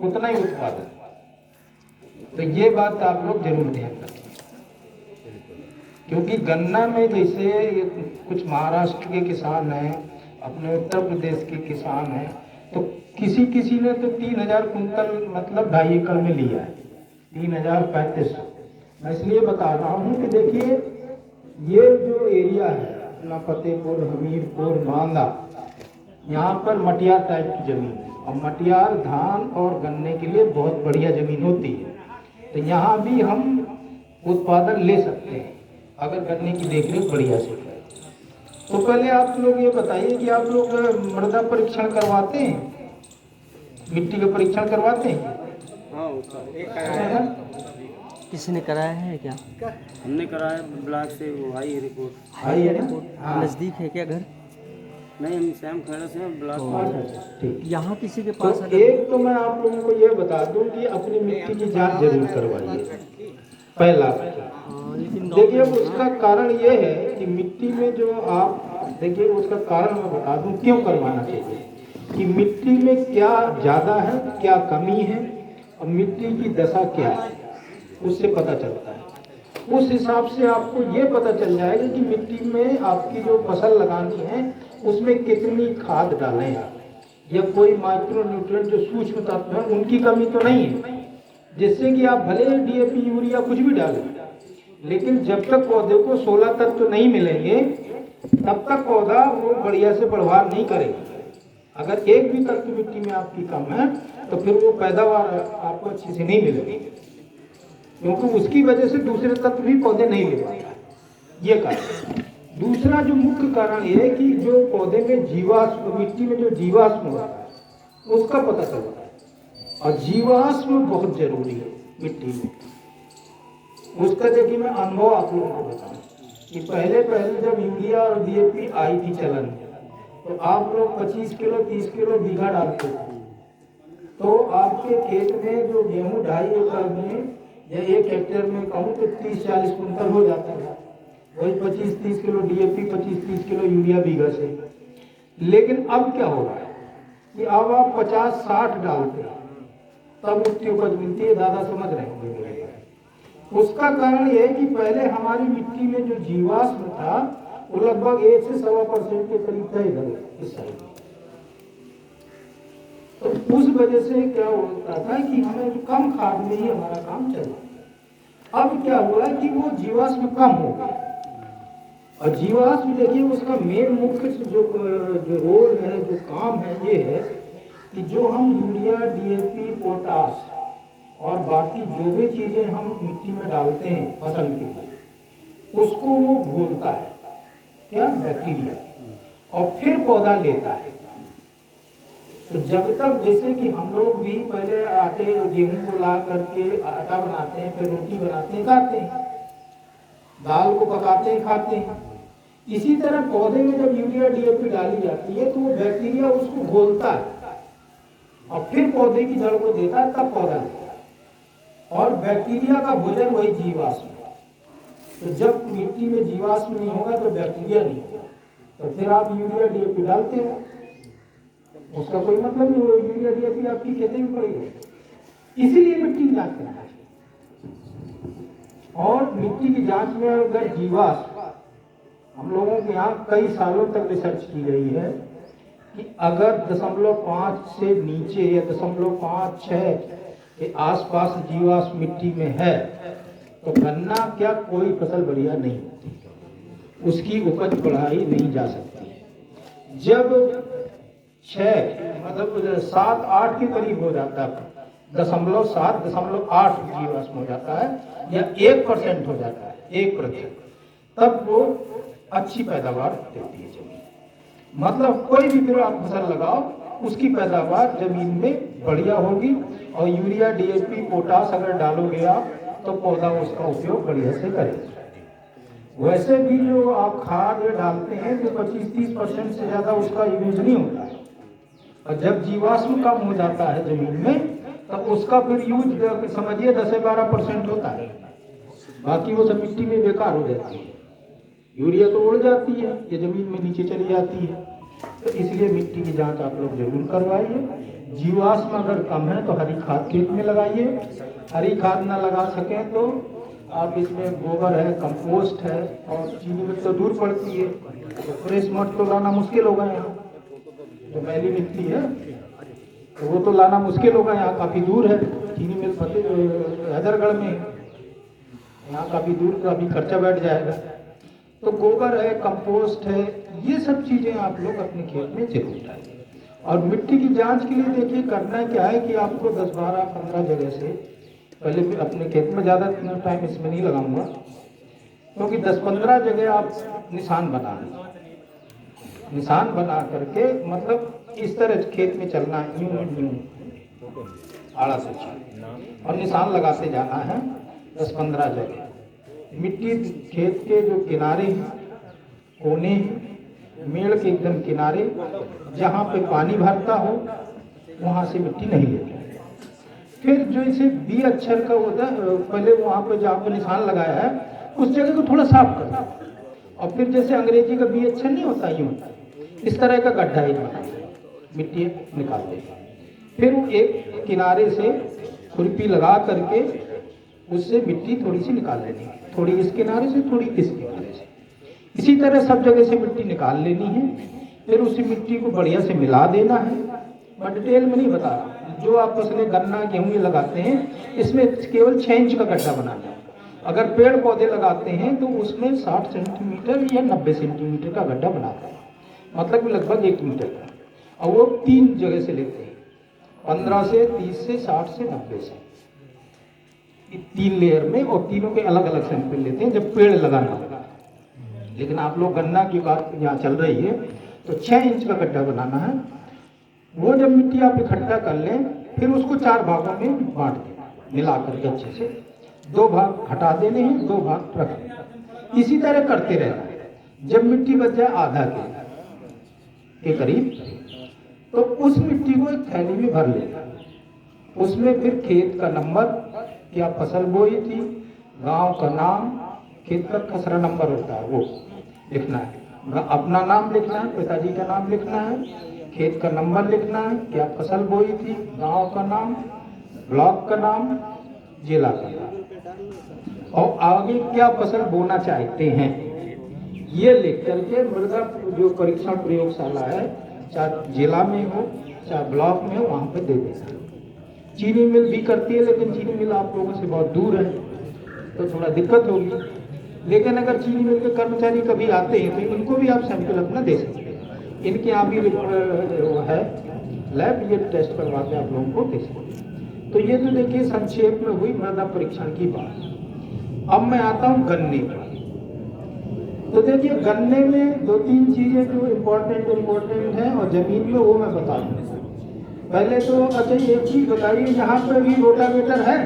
उतना ही उत्पादन। तो ये बात आप लोग जरूर ध्यान रखें, क्योंकि गन्ना में जैसे कुछ महाराष्ट्र के किसान हैं, अपने उत्तर प्रदेश के किसान हैं, तो किसी ने तो 3000 कुंतल मतलब 2.5 एकड़ में लिया है, 3035। मैं इसलिए बता रहा हूँ कि देखिए ये जो एरिया है अपना फतेहपुर, हमीरपुर, बांदा, यहाँ पर मटियार टाइप की जमीन है, और मटियार धान और गन्ने के लिए बहुत बढ़िया जमीन होती है। तो यहाँ भी हम उत्पादन ले सकते हैं अगर गन्ने की देखरेख बढ़िया से करें। तो पहले आप लोग ये बताइए कि आप लोग मृदा परीक्षण करवाते हैं, मिट्टी का परीक्षण करवाते हैं? हाँ, एक कराया है। किसी ने कराया है क्या? हमने कराया ब्लॉक से, वो आई रिपोर्ट। आई है रिपोर्ट। हाँ। नज़दीक है क्या घर? नहीं, हम श्याम खेड़ा से हैं, ब्लॉक। ठीक। यहाँ किसी के तो पास एक तो मैं आप लोगों को ये बता दूं कि अपनी मिट्टी की जांच जरूर करवाइए, पहला। लेकिन देखिए उसका कारण ये है कि मिट्टी में जो आप देखिए, उसका कारण मैं बता दूं क्यों करवाना चाहिए, कि मिट्टी में क्या ज़्यादा है, क्या कमी है, और मिट्टी की दशा क्या है, उससे पता चलता है। उस हिसाब से आपको ये पता चल जाएगा कि मिट्टी में आपकी जो फसल लगानी है उसमें कितनी खाद डालें आप, या कोई माइक्रो न्यूट्रिएंट जो सूक्ष्म तत्व है उनकी कमी तो नहीं है, जिससे कि आप भले DAP यूरिया कुछ भी डालें, लेकिन जब तक पौधे को 16 तत्व नहीं मिलेंगे तब तक पौधा वो बढ़िया से बढ़वार नहीं करेगा। अगर एक भी तत्व मिट्टी में आपकी कम है तो फिर वो पैदावार आपको अच्छी से नहीं मिलेगी, क्योंकि उसकी वजह से दूसरे तत्व भी पौधे नहीं ले पाता, ये कारण। दूसरा जो मुख्य कारण ये है कि जो पौधे में जीवाश्म, मिट्टी में जो जीवाश्म होता है उसका पता चलता है, और जीवाश्म बहुत जरूरी है मिट्टी में। उसका देखिए मैं अनुभव आप लोगों को बताऊं कि पहले जब यूरिया और DAP आई थी चलन, तो आप लोग 25 किलो 30 किलो बीघा डालते थे, तो आपके खेत में जो गेहूं 2.5 एकड़ में या 1 हेक्टेयर में कहूँ तो 30-40 कुंतल हो जाता है, वही 25-30 किलो DAP, 25-30 किलो यूरिया बीघा से। लेकिन अब क्या हो रहा है कि अब आप 50-60 डालते हैं तब उतनी उपज मिलती है। दादा समझ रहे होंगे। उसका कारण यह है कि पहले हमारी मिट्टी में जो जीवाश्म था वो लगभग 1 से 1.25% के करीब था इधर इस साइड। तो उस वजह से क्या होता था कि हमें कम खाद में ही हमारा काम चला। अब क्या हुआ कि वो जीवाश्म कम हो गया, और जीवाश्म देखिए उसका मेन मुख्य जो रोल है, जो काम है, ये है कि जो हम यूरिया DAP पोटास और बाकी जो भी चीजें हम मिट्टी में डालते हैं फसल के लिए, उसको वो घोलता है क्या, बैक्टीरिया, और फिर पौधा लेता है। तो जब तक जैसे कि हम लोग भी पहले आटे गेहूं को ला करके आटा बनाते हैं, फिर रोटी बनाते हैं, खाते हैं, दाल को पकाते हैं, खाते हैं, इसी तरह पौधे में जब यूरिया DAP डाली जाती है तो वो बैक्टीरिया उसको घोलता है और फिर पौधे की जड़ को देता है, तब पौधा लेता है। और बैक्टीरिया का भोजन वही जीवाश्म। तो जब मिट्टी में जीवाश्म नहीं होगा तो बैक्टीरिया नहीं होगा, तो फिर आप यूरिया DAP डालते हो, उसका कोई मतलब नहीं होगा, यूरिया DAP आपकी खेती में पड़ेगी। इसीलिए मिट्टी की जांच करना चाहिए। और मिट्टी की जांच में अगर जीवाश्म, हम लोगों के यहाँ कई सालों तक रिसर्च की गई है कि अगर 0.5 से नीचे या 0.56 के आसपास जीवाश्म मिट्टी में है तो गन्ना क्या कोई फसल बढ़िया नहीं होती, उसकी उपज बढ़ाई नहीं जा सकती। जब 6 मतलब 7-8 के करीब हो जाता है, 0.7 0.8 जीवाश्म हो जाता है या 1% हो जाता है, 1%, तब वो अच्छी पैदावार देती है जमीन। मतलब कोई भी फिर आप फसल लगाओ उसकी पैदावार जमीन में बढ़िया होगी, और यूरिया DAP पोटास अगर डालोगे आप तो पौधा उसका उपयोग बढ़िया से करेगा। वैसे भी जो आप खाद डालते हैं तो 25-30% से ज्यादा उसका यूज नहीं होता है, और जब जीवाश्म कम हो जाता है जमीन में तब उसका फिर यूज समझिए 10 से 12% होता है, बाकी वो सब मिट्टी में बेकार हो जाती है। यूरिया तो उड़ जाती है, ये जमीन में नीचे चली जाती है। तो इसलिए मिट्टी की जांच आप लोग जरूर करवाइए। जीवाश्म अगर कम है तो हरी खाद खेत में लगाइए। हरी खाद ना लगा सकें तो आप इसमें गोबर है, कंपोस्ट है, और चीनी मिट्टी तो दूर पड़ती है, तो फ्रेश मड तो लाना मुश्किल होगा यहाँ। जो मैली मिट्टी है तो वो तो लाना मुश्किल होगा, यहाँ काफ़ी दूर है। चीनी मिल हैदरगढ़ में, यहाँ काफ़ी दूर का भी खर्चा बैठ जाएगा। तो गोबर है, कंपोस्ट है, ये सब चीज़ें आप लोग अपने खेत में जरूर डालें। और मिट्टी की जांच के लिए देखिए करना क्या है कि आपको 10, 12, 15 जगह से पहले भी अपने खेत में ज़्यादा टाइम इसमें नहीं लगाऊंगा, क्योंकि 10-15 जगह आप निशान बना लें। निशान बना करके मतलब इस तरह खेत में चलना है, यूं आड़ा से और निशान लगाते जाना है 10-15 जगह। मिट्टी खेत के जो किनारे हैं, कोने हैं, मेड़ के एकदम किनारे जहाँ पे पानी भरता हो वहाँ से मिट्टी नहीं लेते। फिर जो इसे बी अक्षर का होता है, पहले वहाँ पे जहाँ पे निशान लगाया है उस जगह को थोड़ा साफ करना, और फिर जैसे अंग्रेजी का बी अक्षर नहीं होता यूँ, इस तरह का गड्ढा ही बना मिट्टी निकाल देगा। फिर वो एक किनारे से खुरपी लगा करके उससे मिट्टी थोड़ी सी निकाल लेनी है, थोड़ी इस किनारे से, थोड़ी इस किनारे से, इसी तरह सब जगह से मिट्टी निकाल लेनी है। फिर उसी मिट्टी को बढ़िया से मिला देना है। मैं डिटेल में नहीं बता रहा, जो आप फसलें गन्ना गेहूँ ये लगाते हैं इसमें केवल 6 इंच का गड्ढा बनाना है। अगर पेड़ पौधे लगाते हैं तो उसमें 60 सेंटीमीटर या 90 सेंटीमीटर का गड्ढा बनाते हैं, मतलब कि लगभग 1 मीटर का। और वो 3 जगह से लेते हैं, 15 से, 30 से, 60 से, 90 से, 3 लेयर में, और तीनों के अलग अलग सैंपल लेते हैं जब पेड़ लगाना होगा। लेकिन आप लोग गन्ना की बात यहाँ चल रही है तो 6 इंच का गड्ढा बनाना है। वो जब मिट्टी आप इकट्ठा कर लें फिर उसको 4 भागों में बांट दें, मिला करके अच्छे से 2 भाग हटा देने हैं, 2 भाग रख। इसी तरह करते रहना। जब मिट्टी बच जाए आधा के करीब, तो उस मिट्टी को एक थैली में भर लेना। उसमें फिर खेत का नंबर, क्या फसल बोई थी, गांव का नाम, खेत का खसरा नंबर होता है वो लिखना है, अपना नाम लिखना है, पिताजी का नाम लिखना है, खेत का नंबर लिखना है, क्या फसल बोई थी, गांव का नाम, ब्लॉक का नाम, जिला का नाम, और आगे क्या फसल बोना चाहते हैं ये लिख करके मृदा जो परीक्षण प्रयोगशाला है, चाहे जिला में हो चाहे ब्लॉक में हो, वहाँ पे दे देना। चीनी मिल भी करती है, लेकिन चीनी मिल आप लोगों से बहुत दूर है तो थोड़ा दिक्कत होगी। लेकिन अगर चीनी मिल के कर्मचारी कभी आते हैं तो इनको भी आप सैंपल अपना दे सकते हैं। इनके यहाँ भी है लैब, ये टेस्ट करवा के आप लोगों को दे सकते हैं। तो ये तो देखिए संक्षेप में हुई मृदा परीक्षण की बात। अब मैं आता हूँ गन्ने पर। तो देखिए गन्ने में 2-3 चीज़ें जो इम्पोर्टेंट हैं और ज़मीन में वो मैं बता दूँ। पहले तो अच्छा एक चीज़ बताइए, यहाँ पर भी रोटावेटर है?